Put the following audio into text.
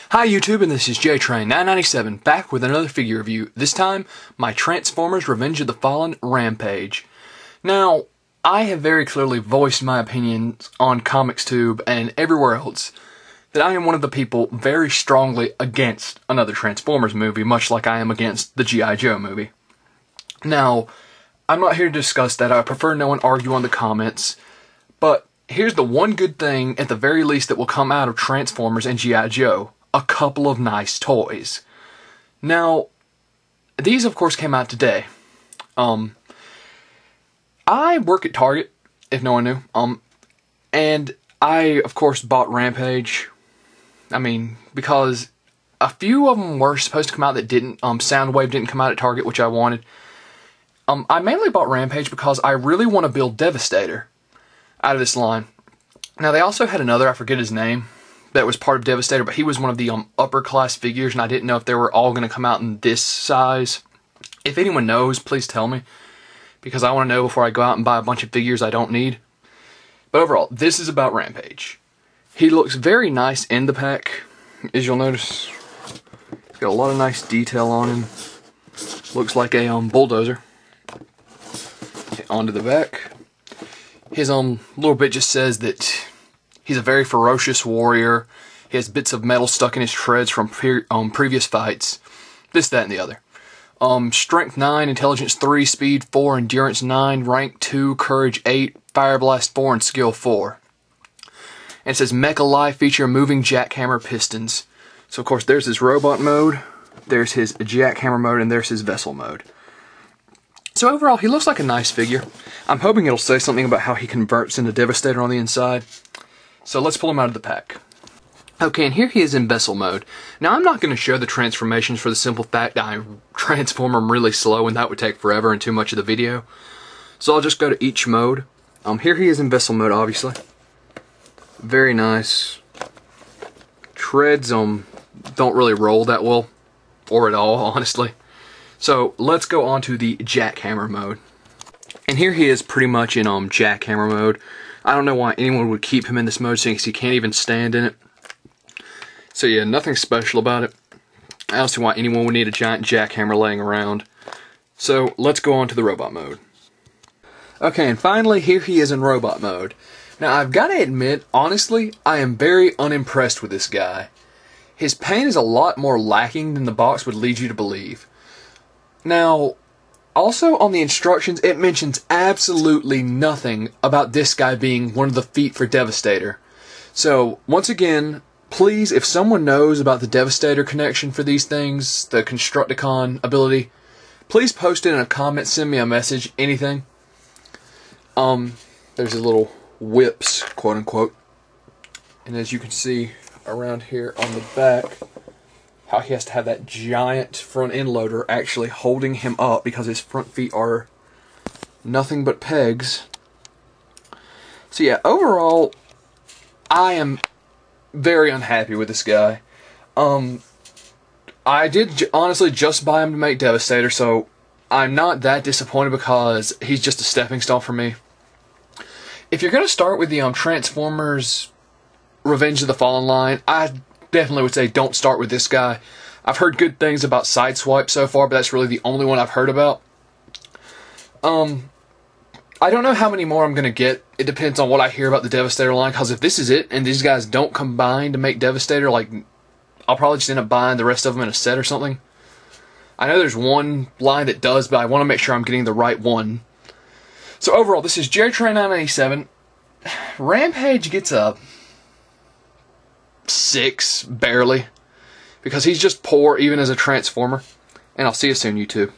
Hi YouTube, and this is JTrain997 back with another figure review. This time, my Transformers Revenge of the Fallen Rampage. Now, I have very clearly voiced my opinions on ComicsTube and everywhere else that I am one of the people very strongly against another Transformers movie, much like I am against the G.I. Joe movie. Now, I'm not here to discuss that. I prefer no one argue on the comments, but here's the one good thing, at the very least, that will come out of Transformers and G.I. Joe. A couple of nice toys. Now, these of course came out today. I work at Target, if no one knew. And I, of course, bought Rampage. I mean, because a few of them were supposed to come out that didn't. Soundwave didn't come out at Target, which I wanted. I mainly bought Rampage because I really want to build Devastator out of this line. Now, they also had another, I forget his name, that was part of Devastator, but he was one of the upper class figures, and I didn't know if they were all going to come out in this size. If anyone knows, please tell me, because I want to know before I go out and buy a bunch of figures I don't need. But overall, this is about Rampage. He looks very nice in the pack, as you'll notice. He's got a lot of nice detail on him. Looks like a bulldozer. Okay, onto the back. His little bit just says that he's a very ferocious warrior. He has bits of metal stuck in his treads from previous fights. This, that, and the other. Strength 9, Intelligence 3, Speed 4, Endurance 9, Rank 2, Courage 8, Fire Blast 4, and Skill 4. And it says Mecha Life feature moving jackhammer pistons. So of course there's his robot mode, there's his jackhammer mode, and there's his vessel mode. So overall, he looks like a nice figure. I'm hoping it'll say something about how he converts into Devastator on the inside. So let's pull him out of the pack. Okay, and here he is in vessel mode. Now, I'm not going to show the transformations for the simple fact that I transform him really slow and that would take forever and too much of the video. So I'll just go to each mode. Here he is in vessel mode, obviously. Very nice. Treads don't really roll that well, or at all, honestly. So let's go on to the jackhammer mode. And here he is pretty much in jackhammer mode. I don't know why anyone would keep him in this mode since he can't even stand in it. So yeah, nothing special about it. I don't see why anyone would need a giant jackhammer laying around. So let's go on to the robot mode. Okay, and finally here he is in robot mode. Now I've got to admit, honestly, I am very unimpressed with this guy. His paint is a lot more lacking than the box would lead you to believe. Now, also, on the instructions, it mentions absolutely nothing about this guy being one of the feet for Devastator. So, once again, please, if someone knows about the Devastator connection for these things, the Constructicon ability, please post it in a comment, send me a message, anything. There's his little whips, quote-unquote. And as you can see around here on the back, how he has to have that giant front end loader actually holding him up because his front feet are nothing but pegs. So yeah, overall, I am very unhappy with this guy. I did honestly just buy him to make Devastator, so I'm not that disappointed because he's just a stepping stone for me. If you're going to start with the Transformers Revenge of the Fallen line, I definitely would say don't start with this guy. I've heard good things about Sideswipe so far, but that's really the only one I've heard about. I don't know how many more I'm going to get. It depends on what I hear about the Devastator line, because if this is it, and these guys don't combine to make Devastator, like, I'll probably just end up buying the rest of them in a set or something. I know there's one line that does, but I want to make sure I'm getting the right one. So overall, this is JTrain997. Rampage gets a 6, barely, because he's just poor even as a Transformer. And I'll see you soon, YouTube.